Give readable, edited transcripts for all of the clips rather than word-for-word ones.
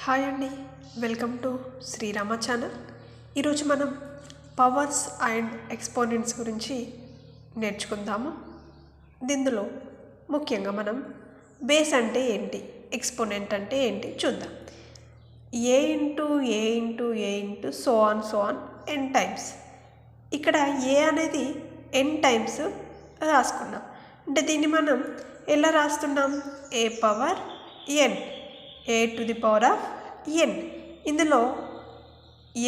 Hi అండి, welcome to Srirama channel. ఈరోజు మనం పవర్స్ అండ్ ఎక్స్పోనెంట్స్ గురించి నేర్చుకుందాము. దీనిలో ముఖ్యంగా మనం బేస్ అంటే ఏంటి, ఎక్స్పోనెంట్ అంటే ఏంటి చూద్దాం. A into so on n times. ఇక్కడ ఏ అనేది ఎన్ టైమ్స్ రాసుకున్నాం. అంటే దీన్ని మనం ఎలా రాస్తున్నాం? A power n, a to the power of n. ఇందులో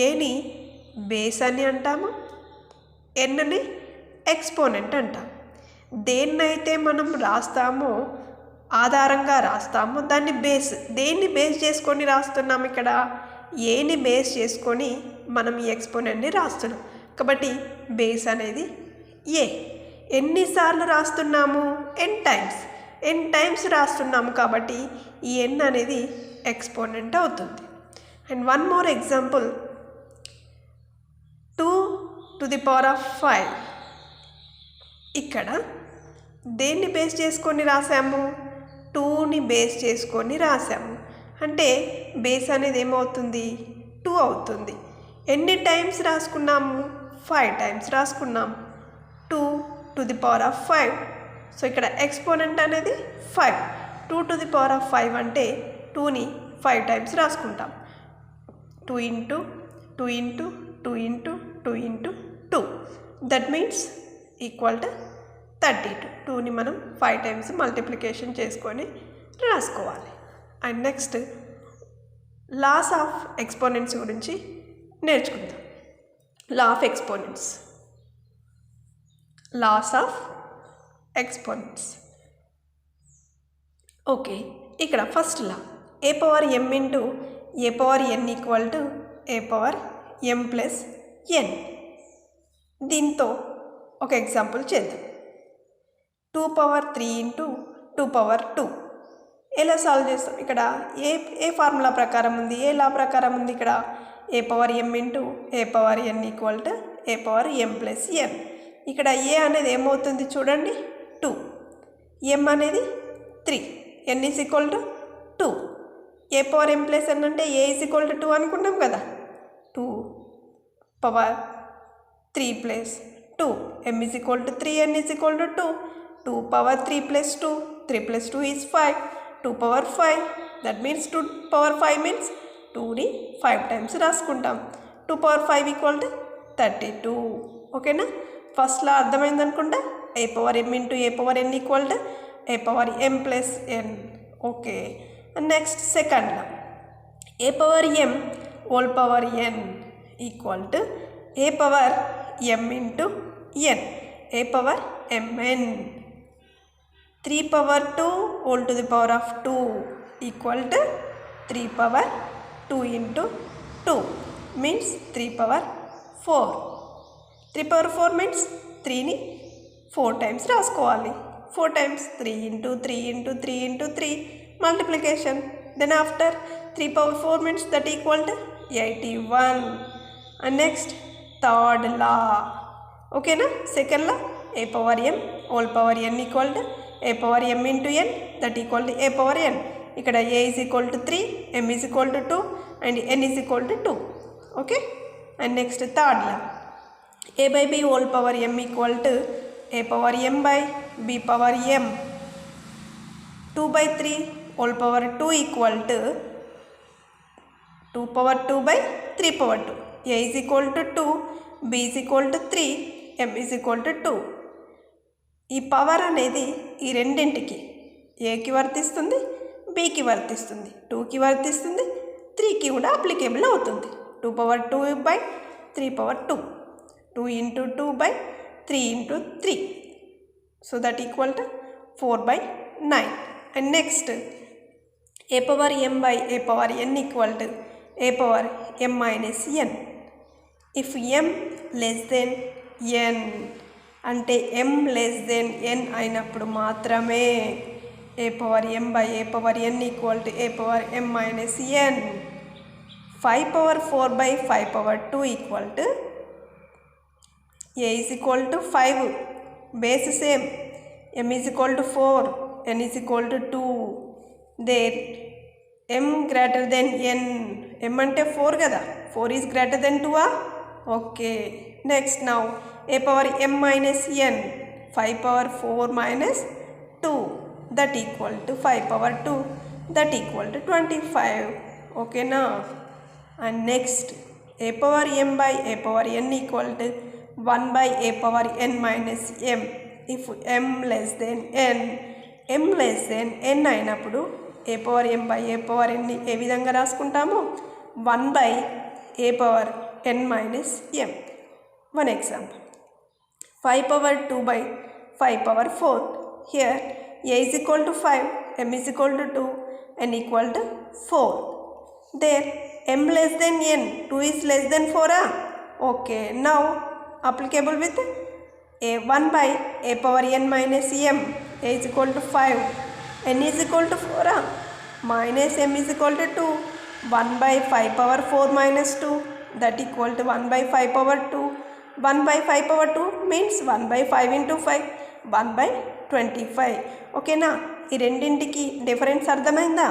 ఏని బేస్ అని అంటాము, ఎన్ని ఎక్స్పోనెంట్ అంటాం. దేన్నైతే మనం రాస్తామో, ఆధారంగా రాస్తామో దాన్ని బేస్. దేన్ని బేస్ చేసుకొని రాస్తున్నాం? ఇక్కడ ఏని బేస్ చేసుకొని మనం ఈ ఎక్స్పోనెంట్ని రాస్తున్నాం. కాబట్టి బేస్ అనేది ఏ. ఎన్నిసార్లు రాస్తున్నాము? ఎన్ టైమ్స్ రాస్తున్నాము. కాబట్టి ఈ ఎన్ అనేది ఎక్స్పోనెంట్ అవుతుంది. And one more example, 2 to the power of 5. ఇక్కడ దేన్ని బేస్ చేసుకొని రాసాము? 2ని బేస్ చేసుకొని రాసాము. అంటే బేస్ అనేది ఏమవుతుంది? 2 అవుతుంది. ఎన్ని టైమ్స్ రాసుకున్నాము? 5 టైమ్స్ రాసుకున్నాం. 2 to the power of 5. So ఇక్కడ ఎక్స్పోనెంట్ అనేది 5. 2 to the power of 5 అంటే 2ని 5 టైమ్స్ రాసుకుంటాం. 2 into 2 into 2 into 2 into 2. That means equal to 32. 2ని మనం 5 టైమ్స్ మల్టిప్లికేషన్ చేసుకొని రాసుకోవాలి. And next laws of exponents గురించి నేర్చుకుందాం. Law of exponents, laws of exponents. Okay, ఇక్కడ first law a power m into a power n equal to a power m plus n. దీంతో ఒక example చేద్దాం. 2 power 3 into 2 power 2. ఎలా solve చేస్తాం? ఇక్కడ ఏ formula ప్రకారం ఉంది, ఏ లా ప్రకారం ఉంది? ఇక్కడ a power m into a power n equal to a power m plus n. ఇక్కడ ఏ అనేది ఏమవుతుంది చూడండి, 2. ఎం అనేది 3. N is equal to 2. A power m plus n అంటే ఏ ఈజ్ ఈక్వల్ టు 2 అనుకున్నాం కదా. 2 power 3 plus 2. M is equal to 3, n is equal to 2. 2 power 3 plus 2. 3 plus 2 is 5. 2 power 5. That means 2 power 5 means 2ని 5 times రాసుకుంటాం. 2 power 5 equal to 32. ఓకేనా? ఫస్ట్లో అర్థమైంది అనుకుంటా. A power m into a power n equal to a power m plus n. Okay, next సెకండ్లో a power m whole power n equal to a power m into n, a power m n. 3 power 2 whole to the power of 2 equal to 3 power 2 into 2 means 3 power 4. 3 power 4 means 3ని 4 times రాసుకోవాలి. 4 times 3 into 3 into 3 into 3 multiplication. Then after 3 power 4 means that equal to 81. And next third law. ఓకేనా? Second law a power m whole power n equal to a power m into n that equal to a power n. ఇక్కడ a is equal to 3, m is equal to 2 and n is equal to 2. Okay, and next third law a by b whole power m equal to a power m by b power m. 2 by 3 whole power 2 equal to 2 power 2 by 3 power 2. A is equal to 2, b is equal to 3, m is equal to 2. ఈ power అనేది ఈ రెండింటికి ఏకి వర్తిస్తుంది, బికి వర్తిస్తుంది, 2కి వర్తిస్తుంది, 3కి కూడా అప్లికేబుల్ అవుతుంది. 2 power 2 by 3 power 2. 2 into 2 by 3 into 3. So that equal to 4 by 9. And next a power m by a power n equal to a power m minus n. If m less than n అంటే m less than n అయినప్పుడు మాత్రమే a power m by a power n equal to a power m minus n. 5 power 4 by 5 power 2 equal to A is equal to 5, base same, M is equal to 4, n is equal to 2. There m greater than n. m అంటే 4 కదా, 4 is greater than 2. Okay, next now a power m minus n, 5 power 4 minus 2 that equal to 5 power 2 that equal to 25. ఓకేనా? And next a power m by a power n equal to 1 by a power n minus m. If m less than n, m less than n అయినప్పుడు a power m by a power n ని ఏ విధంగా రాసుకుంటాము? 1 by a power n minus m. One example, 5 power 2 by 5 power 4. Here a is equal to 5, m is equal to 2, n equal to 4. There m less than n, 2 is less than 4. Okay, now applicable with a 1 by a power n minus m. A is equal to 5, n is equal to 4, minus m is equal to 2. 1 by 5 power 4 minus 2 that equal to 1 by 5 power 2. 1 by 5 power 2 means 1 by 5 into 5, 1 by 25. ఓకేనా? ఈ రెండింటికి difference అర్థమైందా?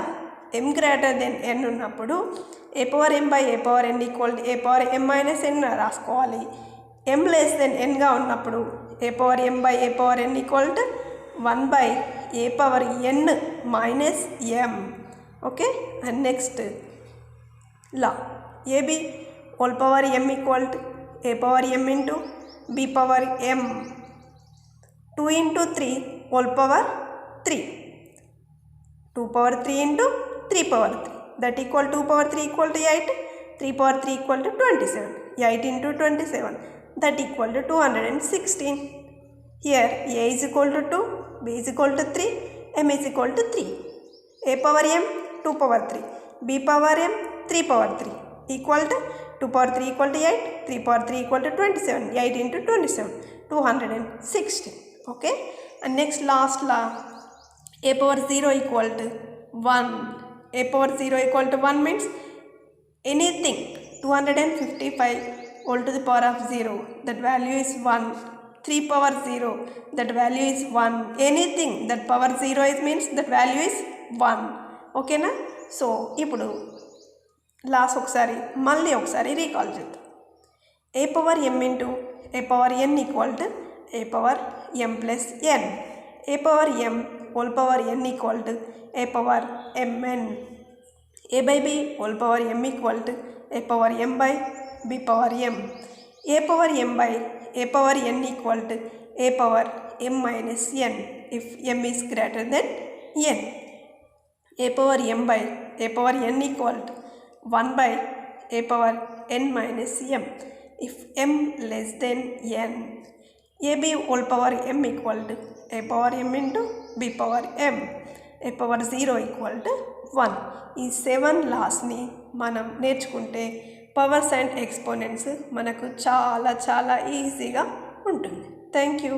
m greater than n ఉన్నప్పుడు a power m by a power n equal to a power m minus n రాసుకోవాలి. m less than nగా ఉన్నప్పుడు a power m by a power n equal to 1 by a power n minus m. Okay, and next law ab whole power m equal to a power m into b power m 2 into 3 whole power 3. 2 power 3 into 3 power 3 that equal 2 power 3 equal to 8. 3 power 3 equal to 27. 8 into 27 that equal to 216. Here a is equal to 2, b is equal to 3, m is equal to 3. a power m 2 power 3, b power m 3 power 3 equal to 2 power 3 equal to 8, 3 power 3 equal to 27, 8 into 27, 216. Okay, and next last law, a power 0 equal to 1. a power 0 equal to 1 means anything 255 whole to the power of 0, that value is 1. 3 power 0, that value is 1. Anything that power 0 is means that value is 1. Okay na? So ఇప్పుడు last ఒకసారి మళ్ళీ ఒకసారి recall చేద్దాం. a power m into a power n equal to a power m plus n. a power m whole power n equal to a power mn. a by b whole power m equal to a power m by b power m. a power m by a power n equal to a power m minus n if m is greater than n. a power m by a power n equal to 1 by a power n minus m if m less than n. ab whole power m equal to a power m into b power m. a power 0 equal to 1. ఈ 7 లాస్ని మనం నేర్చుకుంటే powers and exponents మనకు చాలా చాలా ఈజీగా ఉంటుంది. Thank you.